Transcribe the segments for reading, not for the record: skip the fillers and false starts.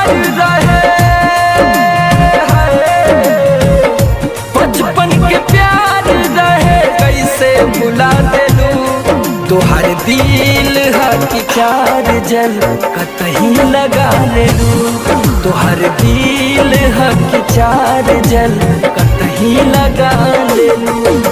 प्यार रहे, बचपन के प्यार रहे कैसे भुला देलू। तोहर दिल हकी चार जल कतही लगा लेलू। तोहर दिल हकी चार जल कतही लगा लेलू।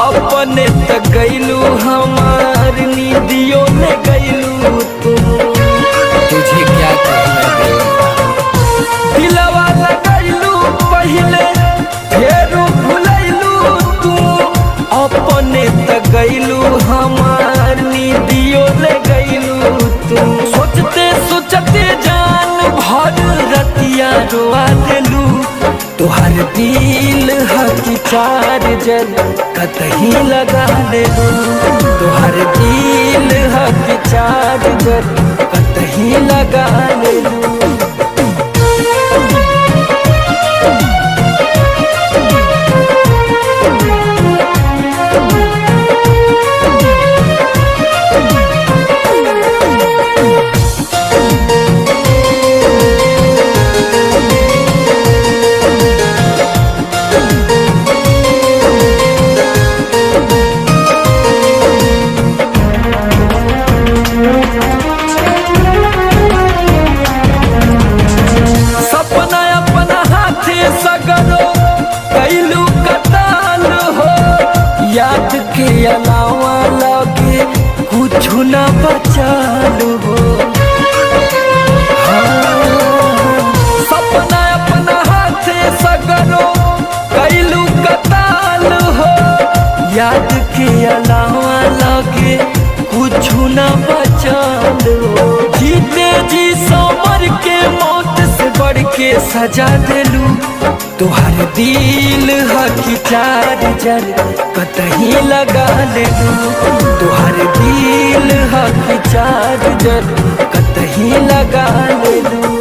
अपने तक गईलू हमार नींदियों में गईलू तू। तुझे क्या कहना दिलवा लगैलू पहले फिर भुलैलू तू। अपने तक गईलू हमार नींदियों में गईलू तू। सोचते सोचते जान भर रतिया रोआ देलू। तोहर दिल हकी चार जल कतही लगा लेलू। तोहर दिल हकी चार जल कतही लगा लेलू। याद के अलावा लगे कुछ न बचालू हो। सपना अपना हाथ सगरो कैलू कताल हो। याद के अलावा लगे कुछ न बचालू हो। जीते जी समर के मौत से बढ़ के सजा देलू। तोहर दिल हकी चार जल कतही लगा लेलू। तोहर दिल हकी चार जल कतही लगा लेलू।